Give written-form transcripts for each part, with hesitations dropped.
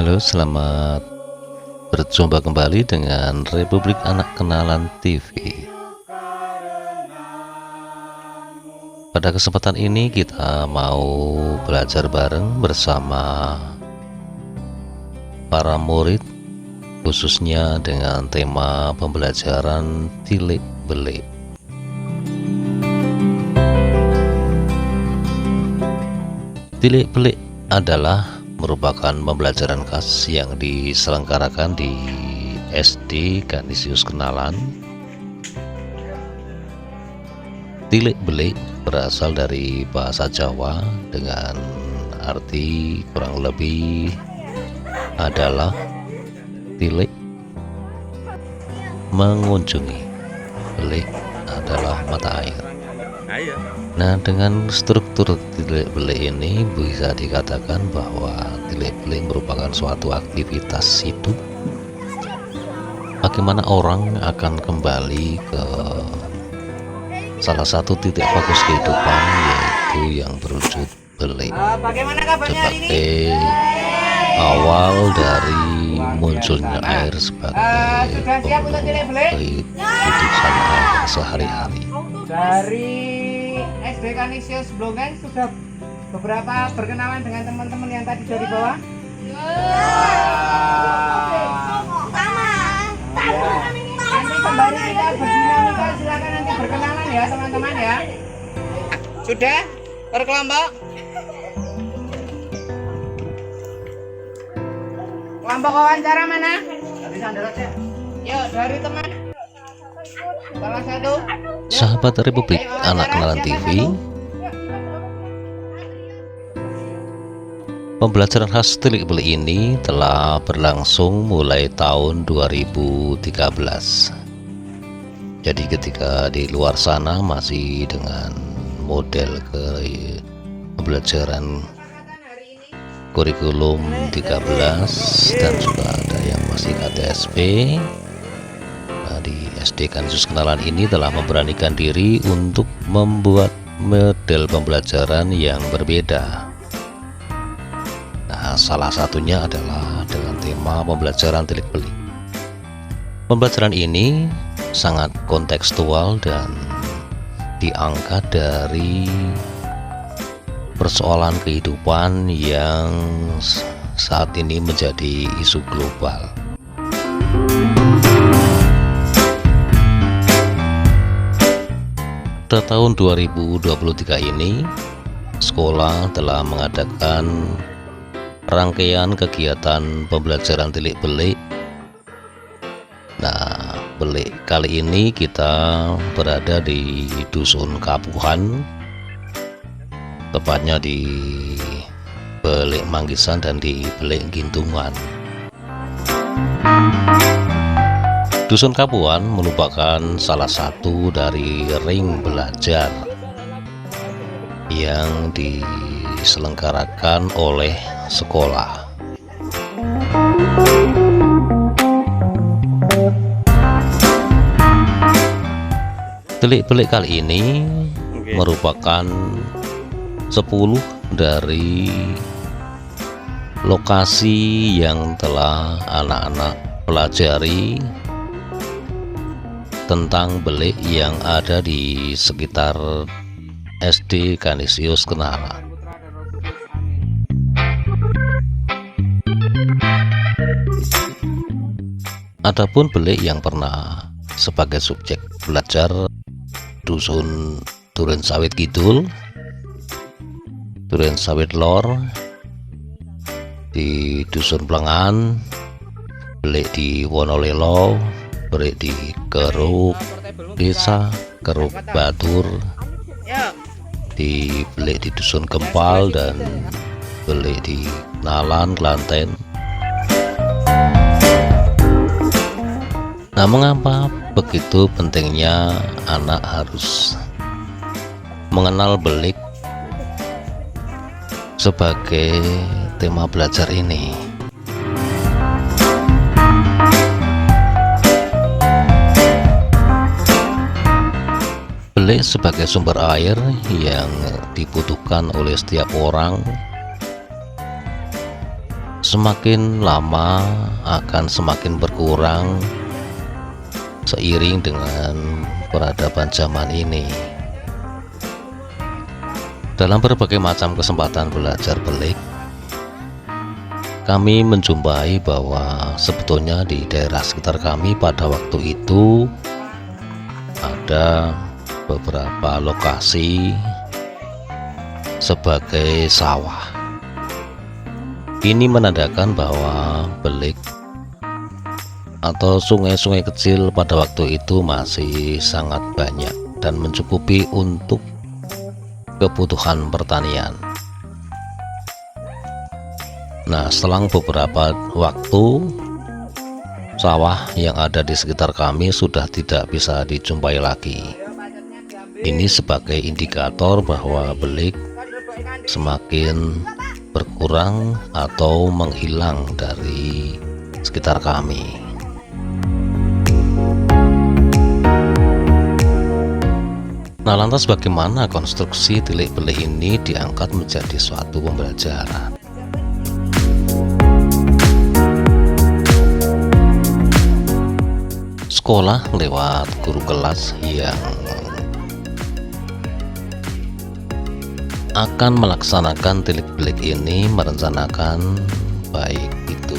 Halo, selamat berjumpa kembali dengan Republik Anak Kenalan TV. Pada kesempatan ini kita mau belajar bareng bersama para murid, khususnya dengan tema pembelajaran tilik belik. Tilik belik adalah merupakan pembelajaran khas yang diselenggarakan di SD Kanisius Kenalan. Tilik belik berasal dari bahasa Jawa dengan arti kurang lebih adalah tilik mengunjungi, belik adalah mata air. Nah, dengan struktur tilik belik ini bisa dikatakan bahwa tilik belik merupakan suatu aktivitas hidup bagaimana orang akan kembali ke salah satu titik fokus kehidupan, yaitu yang berwujud belik sebagai awal dari munculnya air sebagai kehidupan sehari-hari. Dari SD Kanisius Blongan sudah beberapa berkenalan dengan teman-teman yang tadi dari bawah. Nanti kembali kita berdinamika, silakan nanti berkenalan ya teman-teman ya. Sudah berkelompok? Kelompok wawancara mana? Yuk dari teman. Salah satu. Sahabat Republik Anak Kenalan TV, pembelajaran khas tilik belik ini telah berlangsung mulai tahun 2013. Jadi ketika di luar sana masih dengan model pembelajaran kurikulum 13 dan juga ada yang masih KTSP. Di SD Kanisius Kenalan ini telah memberanikan diri untuk membuat model pembelajaran yang berbeda. Nah, salah satunya adalah dengan tema pembelajaran tilik belik. Pembelajaran ini sangat kontekstual dan diangkat dari persoalan kehidupan yang saat ini menjadi isu global. Pada tahun 2023 ini, sekolah telah mengadakan rangkaian kegiatan pembelajaran tilik belik. Nah, belik kali ini kita berada di Dusun Kapuhan, tepatnya di Belik Manggisan dan di Belik Gintungan. Dusun Kapuhan merupakan salah satu dari ring belajar yang diselenggarakan oleh sekolah. Tilik belik kali ini merupakan 10 dari lokasi yang telah anak-anak pelajari tentang belik yang ada di sekitar SD Kanisius Kenalan. Adapun belik yang pernah sebagai subjek belajar Dusun Duren Sawit Kidul, Duren Sawit Lor, di Dusun Plengan, belik di Wonolelo, belik di Keruk Desa, Keruk Batur, di belik di Dusun Gempal, dan belik di Nalan, Klaten. Nah, mengapa begitu pentingnya anak harus mengenal belik sebagai tema belajar ini? Belik sebagai sumber air yang dibutuhkan oleh setiap orang semakin lama akan semakin berkurang seiring dengan peradaban zaman ini. Dalam berbagai macam kesempatan belajar belik, kami menjumpai bahwa sebetulnya di daerah sekitar kami pada waktu itu ada beberapa lokasi sebagai sawah. Ini menandakan bahwa belik atau sungai-sungai kecil pada waktu itu masih sangat banyak dan mencukupi untuk kebutuhan pertanian. Nah, selang beberapa waktu, sawah yang ada di sekitar kami sudah tidak bisa dijumpai lagi. Ini sebagai indikator bahwa belik semakin berkurang atau menghilang dari sekitar kami. Nah, lantas bagaimana konstruksi tilik belik ini diangkat menjadi suatu pembelajaran? Sekolah lewat guru kelas yang akan melaksanakan tilik belik ini merencanakan baik itu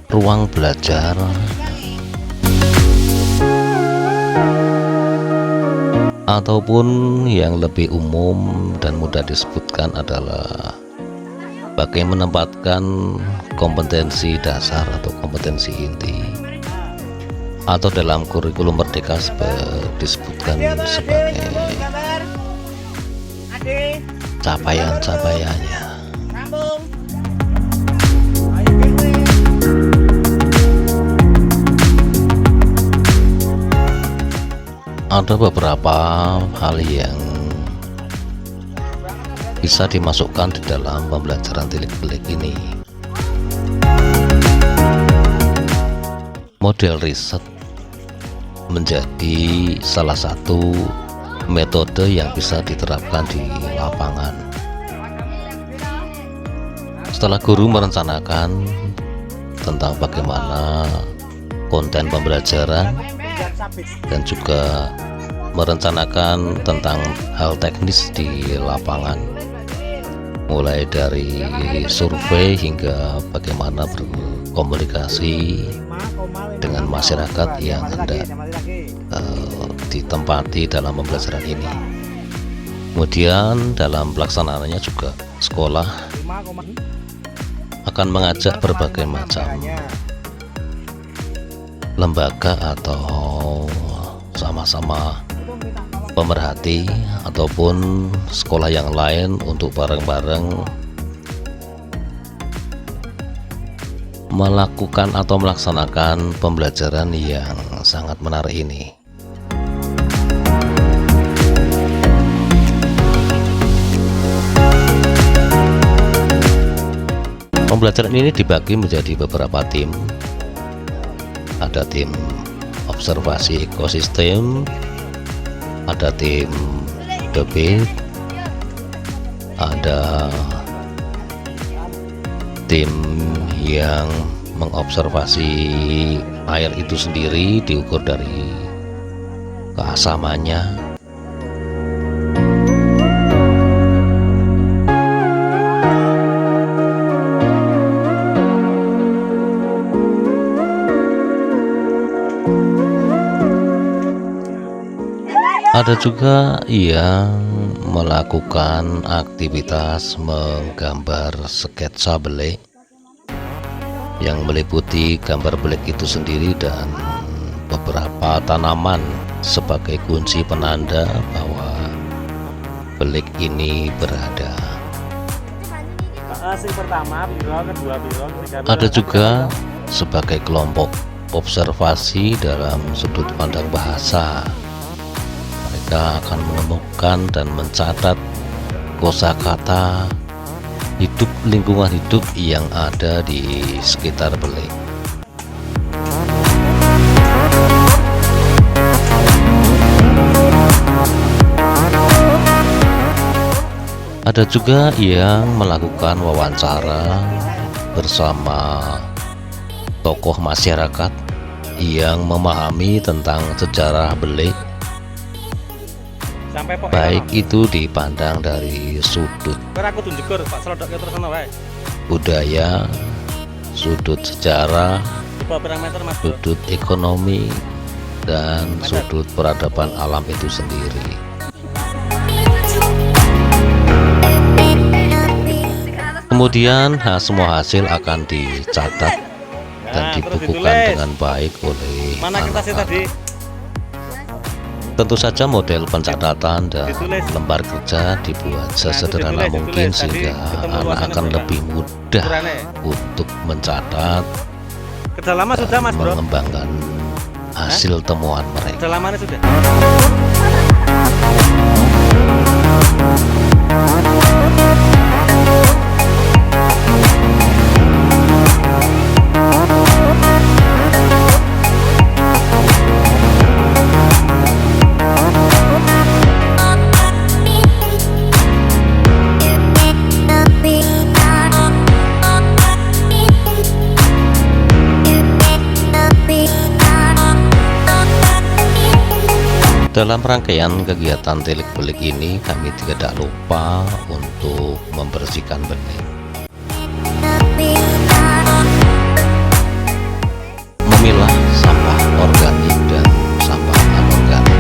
ruang belajar ataupun yang lebih umum dan mudah disebutkan adalah bagaimana menempatkan kompetensi dasar atau kompetensi inti, atau dalam kurikulum Merdeka disebutkan sebagai capaian-capaiannya. Ada beberapa hal yang bisa dimasukkan di dalam pembelajaran tilik belik ini. Model riset menjadi salah satu metode yang bisa diterapkan di lapangan. Setelah guru merencanakan tentang bagaimana konten pembelajaran dan juga merencanakan tentang hal teknis di lapangan, mulai dari survei hingga bagaimana berkomunikasi dengan masyarakat yang hendak ditempati dalam pembelajaran ini. Kemudian dalam pelaksanaannya juga sekolah akan mengajak berbagai macam lembaga atau sama-sama pemerhati ataupun sekolah yang lain untuk bareng-bareng melakukan atau melaksanakan pembelajaran yang sangat menarik ini. Pembelajaran ini dibagi menjadi beberapa tim. Ada tim observasi ekosistem, ada tim debit, ada tim yang mengobservasi air itu sendiri diukur dari keasamannya. Ada juga yang melakukan aktivitas menggambar sketsa belik yang meliputi gambar belik itu sendiri dan beberapa tanaman sebagai kunci penanda bahwa belik ini berada. Ada juga sebagai kelompok observasi dalam sudut pandang bahasa. Mereka akan menemukan dan mencatat kosakata hidup, lingkungan hidup yang ada di sekitar belik. Ada juga yang melakukan wawancara bersama tokoh masyarakat yang memahami tentang sejarah belik, sampai pokoknya baik itu dipandang dari sudut aku tunjukur Pak Selodok terus ono wae. budaya, sudut sejarah, Di bawah berapa meter Mas Bro? sudut ekonomi, dan sudut peradaban alam itu sendiri. Kemudian semua hasil akan dicatat dan Nah, terus dibukukan ditulis. dengan baik oleh Mana kertasnya tadi? anak-anak. Tentu saja model pencatatan dan Ditulis. lembar kerja dibuat sesederhana ditulis, mungkin ditulis. Tadi sehingga ketemu anak luasannya akan berapa? lebih mudah Ukurannya. untuk mencatat Kedalaman sudah Mas Bro? mengembangkan hasil temuan mereka. Kedalamannya sudah. Dalam rangkaian kegiatan tilik belik ini, kami tidak lupa untuk membersihkan benih, memilah sampah organik dan sampah anorganik.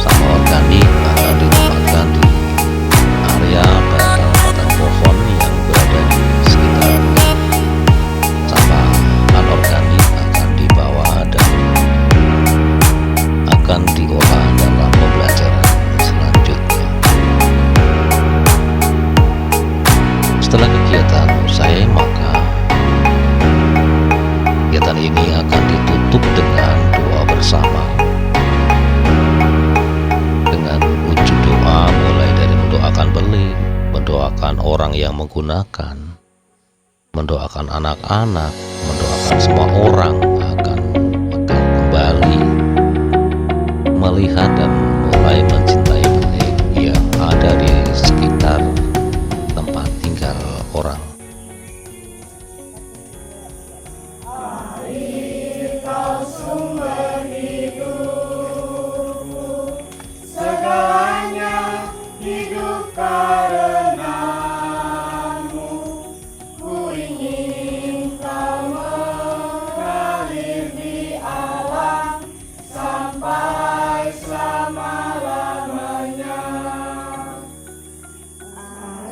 Sampah organik akan ditempatkan di area batang-batang pohon yang berada di sekitar benih. Sampah anorganik akan dibawa dan akan diolah dalam pembelajaran selanjutnya. Setelah kegiatan usai, maka kegiatan ini akan ditutup dengan doa bersama, dengan wujud doa mulai dari mendoakan belik, mendoakan orang yang menggunakan, mendoakan anak-anak, mendoakan semua orang agar kembali melihat dan mulai mencintai belik yang ada di sekitar tempat tinggal orang. Segalanya hidup karenamu, ku ingin kau mengalir di alam sampai selama-lamanya.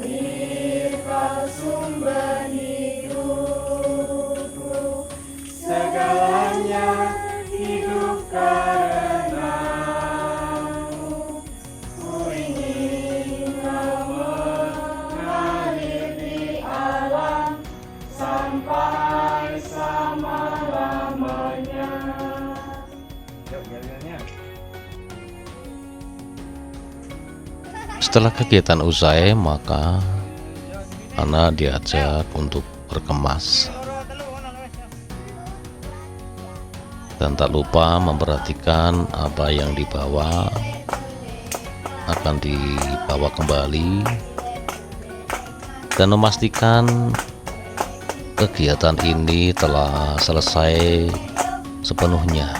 Air kau sumber hidupku, segalanya hidup karenamu, ku ingin kau mengalir di alam sampai selama-lamanya. Setelah kegiatan usai, maka anak diajak untuk berkemas dan tak lupa memperhatikan apa yang dibawa akan dibawa kembali dan memastikan kegiatan ini telah selesai sepenuhnya.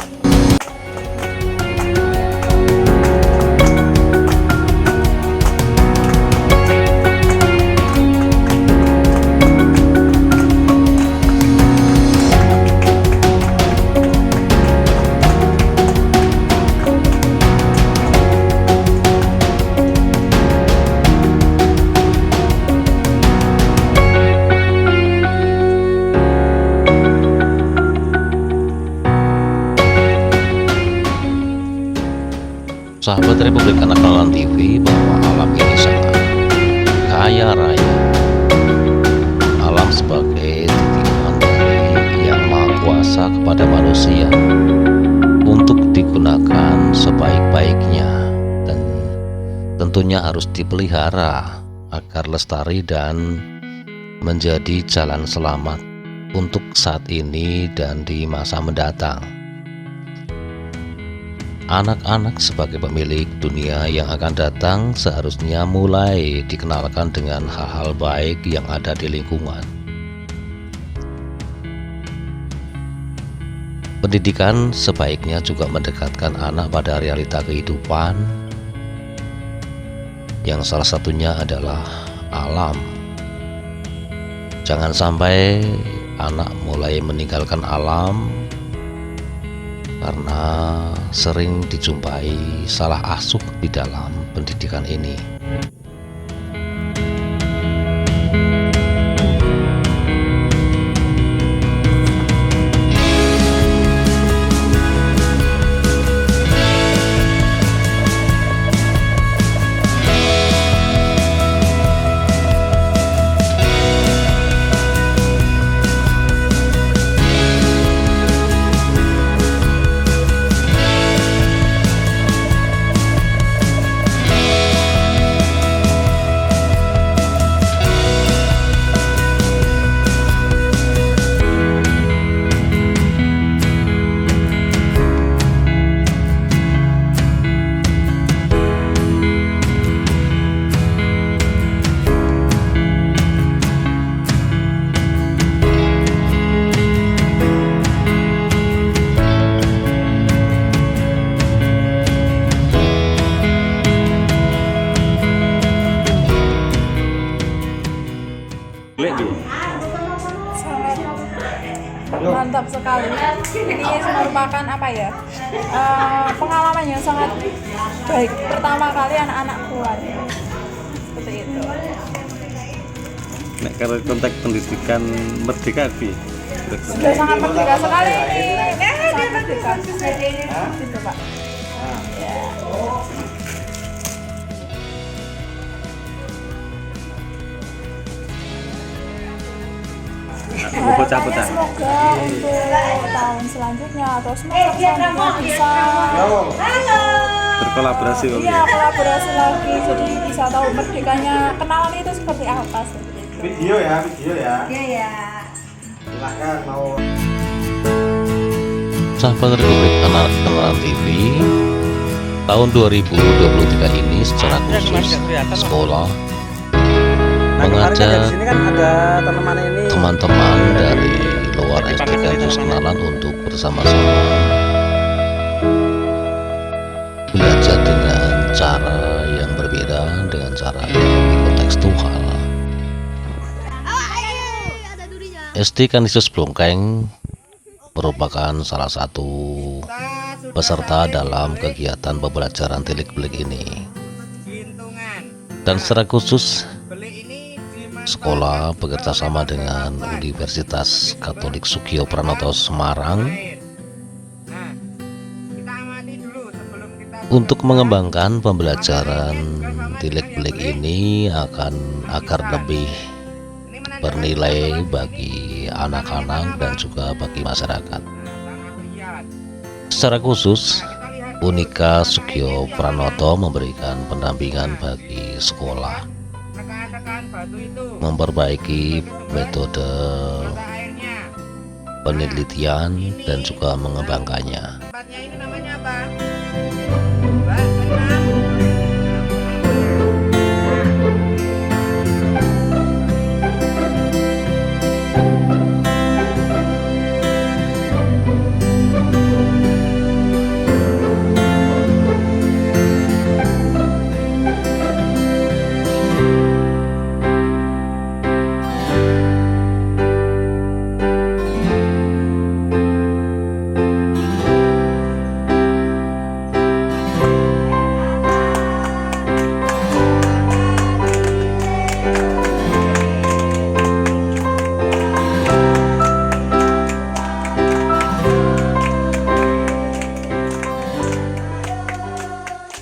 Sahabat Republik Anak Kenalan TV, bahwa alam ini sangat kaya raya. Alam sebagai titipan dari Yang Maha Kuasa kepada manusia untuk digunakan sebaik-baiknya, dan tentunya harus dipelihara agar lestari dan menjadi jalan selamat untuk saat ini dan di masa mendatang. Anak-anak sebagai pemilik dunia yang akan datang seharusnya mulai dikenalkan dengan hal-hal baik yang ada di lingkungan. Pendidikan sebaiknya juga mendekatkan anak pada realita kehidupan, yang salah satunya adalah alam. Jangan sampai anak mulai meninggalkan alam karena sering dijumpai salah asuh di dalam pendidikan ini. Mantap sekali. Ini merupakan apa ya? Pengalaman yang sangat baik. Pertama kali anak-anak keluar. Seperti itu. Nek kalau konteks pendidikan merdeka Bi. Sudah sangat merdeka sekali ini. Sangat merdeka. Gitu, Pak. Ya. Bocah-bocah. Semoga untuk tahun selanjutnya atau semester selanjutnya bisa Berkolaborasi kali iya ya. kolaborasi lagi, jadi bisa tahu merdekanya, kenalan itu seperti apa seperti itu. Video ya. Iya. Silakan mau. Sahabat Republik Anak Kenalan TV, tahun 2023 ini secara khusus sekolah Nah, kemarin kan dari mengajak sini kan ada tanaman ini. teman-teman dari luar SDK Jus Kenalan untuk bersama-sama belajar dengan cara yang berbeda, dengan cara yang lebih kontekstual. SD Kanisius Blongkeng merupakan salah satu peserta dalam kegiatan pembelajaran tilik-belik ini, dan secara khusus sekolah bekerjasama dengan Universitas Katolik Sugio Pranoto Semarang untuk mengembangkan pembelajaran tilik-belik ini agar lebih bernilai bagi anak-anak dan juga bagi masyarakat. Secara khusus, Unika Sugio Pranoto memberikan pendampingan bagi sekolah, memperbaiki metode penelitian dan juga mengembangkannya. Tempatnya ini namanya apa?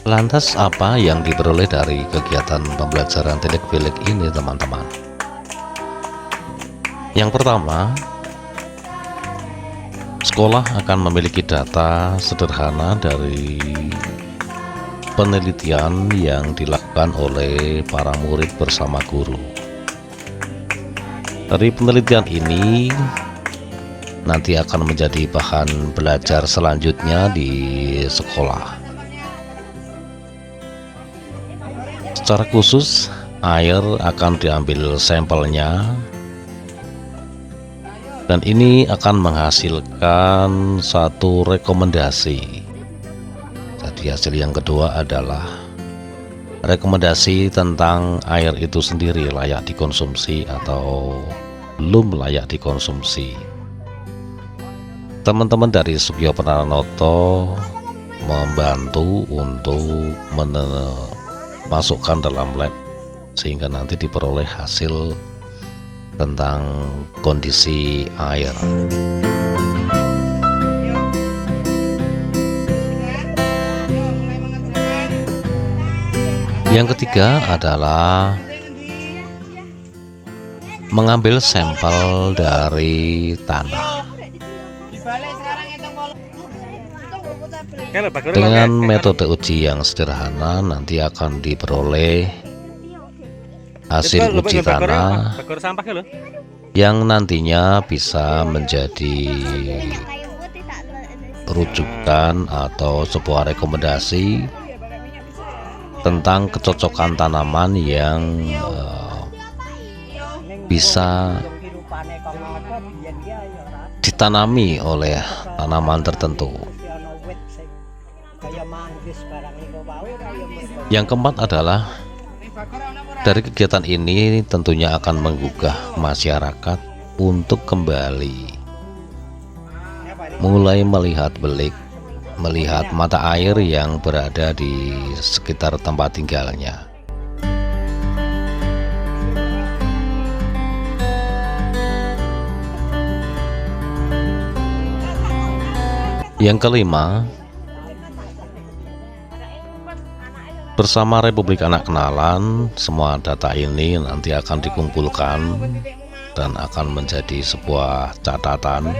Lantas apa yang diperoleh dari kegiatan pembelajaran tilik-belik ini, teman-teman? Yang pertama, sekolah akan memiliki data sederhana dari penelitian yang dilakukan oleh para murid bersama guru. Dari penelitian ini nanti akan menjadi bahan belajar selanjutnya di sekolah. Secara khusus, air akan diambil sampelnya dan ini akan menghasilkan satu rekomendasi. Jadi hasil yang kedua adalah rekomendasi tentang air itu sendiri layak dikonsumsi atau belum layak dikonsumsi. Teman-teman dari Sugio Pranoto membantu untuk masukkan dalam lab sehingga nanti diperoleh hasil tentang kondisi air. Yang ketiga adalah mengambil sampel dari tanah. Dengan metode uji yang sederhana nanti akan diperoleh hasil uji tanah yang nantinya bisa menjadi rujukan atau sebuah rekomendasi tentang kecocokan tanaman yang bisa ditanami oleh tanaman tertentu. Yang keempat adalah dari kegiatan ini tentunya akan menggugah masyarakat untuk kembali mulai melihat belik, melihat mata air yang berada di sekitar tempat tinggalnya. Yang kelima, bersama Republik Anak Kenalan, semua data ini nanti akan dikumpulkan dan akan menjadi sebuah catatan.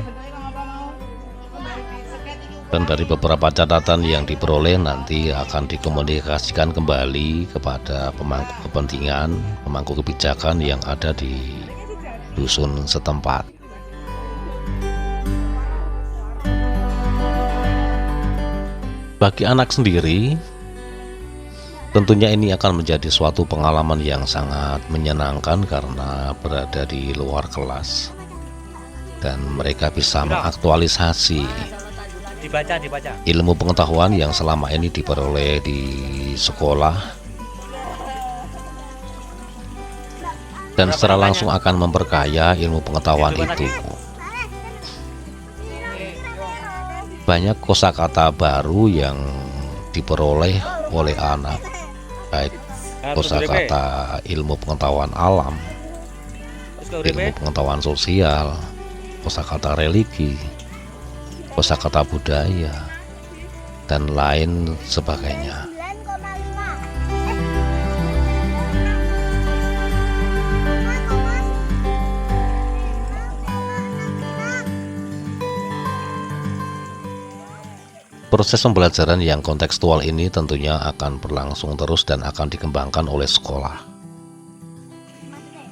Dan dari beberapa catatan yang diperoleh nanti akan dikomunikasikan kembali kepada pemangku kepentingan, pemangku kebijakan yang ada di dusun setempat. Bagi anak sendiri, tentunya ini akan menjadi suatu pengalaman yang sangat menyenangkan karena berada di luar kelas dan mereka bisa mengaktualisasi ilmu pengetahuan yang selama ini diperoleh di sekolah dan secara langsung akan memperkaya ilmu pengetahuan itu. Banyak kosakata baru yang diperoleh oleh anak, baik kosakata ilmu pengetahuan alam, ilmu pengetahuan sosial, kosakata religi, kosakata budaya, dan lain sebagainya. Proses pembelajaran yang kontekstual ini tentunya akan berlangsung terus dan akan dikembangkan oleh sekolah.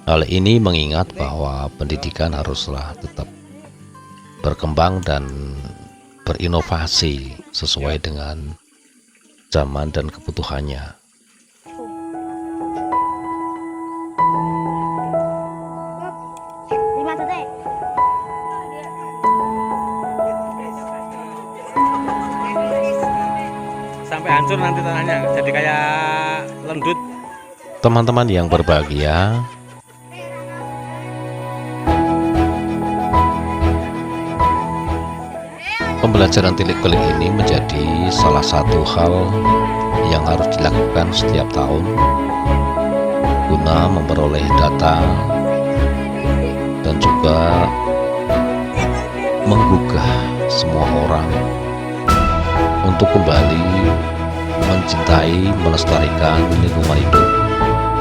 Hal ini mengingat bahwa pendidikan haruslah tetap berkembang dan berinovasi sesuai dengan zaman dan kebutuhannya. Sampai hancur nanti tanahnya, jadi kayak lendut. Teman-teman yang berbahagia, pembelajaran tilik balik ini menjadi salah satu hal yang harus dilakukan setiap tahun guna memperoleh data dan juga menggugah semua orang untuk kembali mencintai, melestarikan lingkungan hidup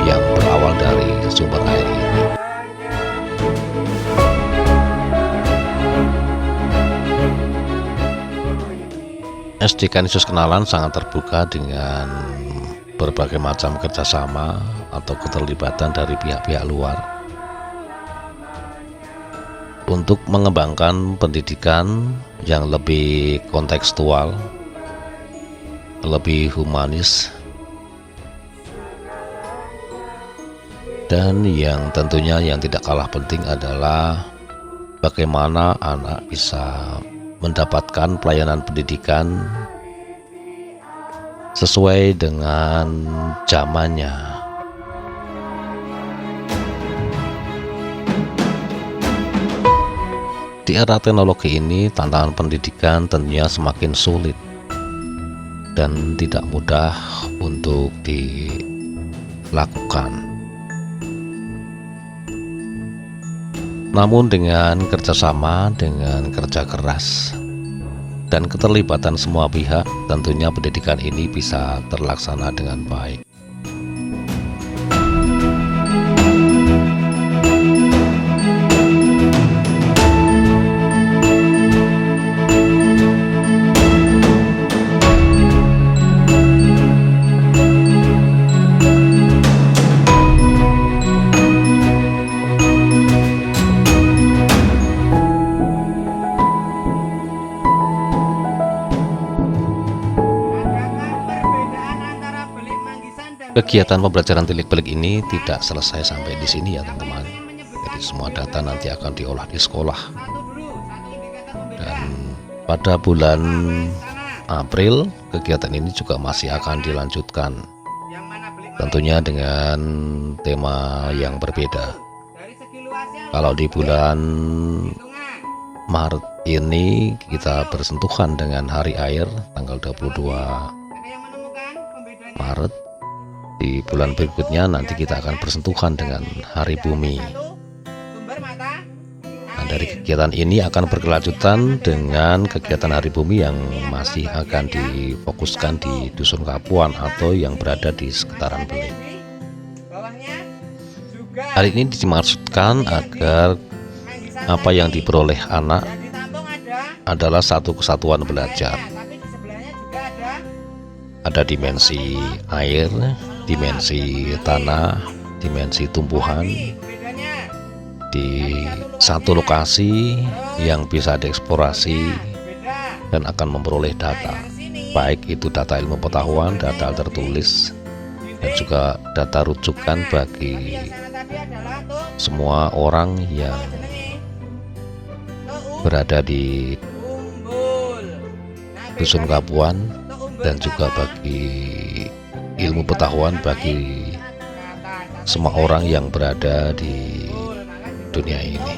yang berawal dari sumber air ini. SD Kanisius Kenalan sangat terbuka dengan berbagai macam kerjasama atau keterlibatan dari pihak-pihak luar untuk mengembangkan pendidikan yang lebih kontekstual, lebih humanis, Dan yang tentunya yang tidak kalah penting adalah bagaimana anak bisa mendapatkan pelayanan pendidikan sesuai dengan zamannya. Di era teknologi ini, tantangan pendidikan tentunya semakin sulit dan tidak mudah untuk dilakukan. Namun dengan kerjasama, dengan kerja keras, dan keterlibatan semua pihak, tentunya pendidikan ini bisa terlaksana dengan baik. Kegiatan pembelajaran tilik balik ini tidak selesai sampai di sini ya teman-teman. Jadi semua data nanti akan diolah di sekolah. Dan pada bulan April kegiatan ini juga masih akan dilanjutkan. Tentunya dengan tema yang berbeda. Kalau di bulan Maret ini kita bersentuhan dengan Hari Air tanggal 22 Maret. Di bulan berikutnya nanti kita akan bersentuhan dengan Hari Bumi. Nah, dari kegiatan ini akan berkelanjutan dengan kegiatan Hari Bumi yang masih akan difokuskan di Dusun Kapuan atau yang berada di sekitaran Belik. Hal ini dimaksudkan agar apa yang diperoleh anak adalah satu kesatuan belajar. Ada dimensi air, dimensi tanah, dimensi tumbuhan di satu lokasi yang bisa dieksplorasi dan akan memperoleh data, baik itu data ilmu pengetahuan, data tertulis, dan juga data rujukan bagi semua orang yang berada di Dusun Kapuan, dan juga bagi ilmu pengetahuan bagi semua orang yang berada di dunia ini.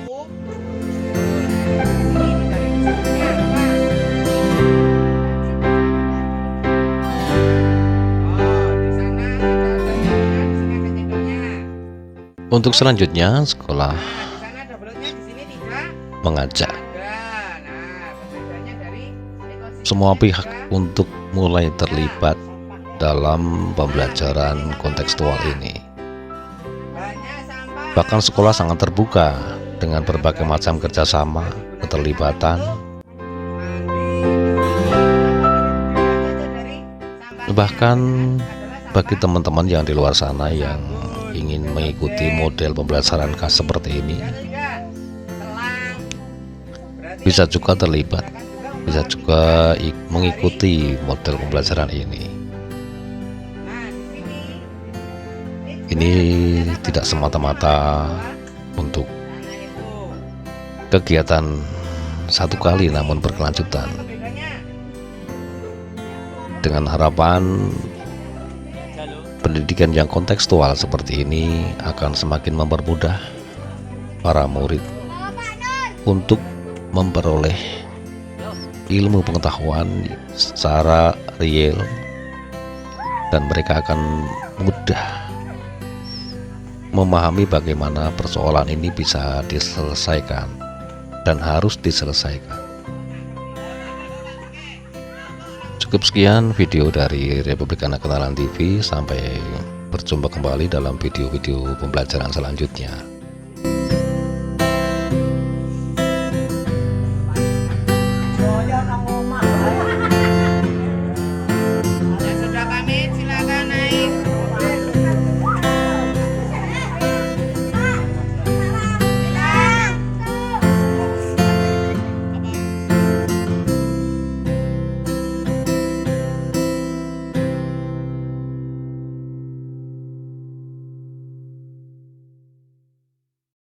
Untuk selanjutnya, sekolah mengajak semua pihak untuk mulai terlibat dalam pembelajaran kontekstual ini. Bahkan sekolah sangat terbuka dengan berbagai macam kerjasama, keterlibatan. Bahkan bagi teman-teman yang di luar sana yang ingin mengikuti model pembelajaran khas seperti ini, bisa juga terlibat, bisa juga mengikuti model pembelajaran ini. Ini tidak semata-mata untuk kegiatan satu kali, namun berkelanjutan. Dengan harapan pendidikan yang kontekstual seperti ini akan semakin mempermudah para murid untuk memperoleh ilmu pengetahuan secara real, dan mereka akan mudah memahami bagaimana persoalan ini bisa diselesaikan dan harus diselesaikan. Cukup sekian video dari Republik Anak Kenalan TV. Sampai berjumpa kembali dalam video-video pembelajaran selanjutnya.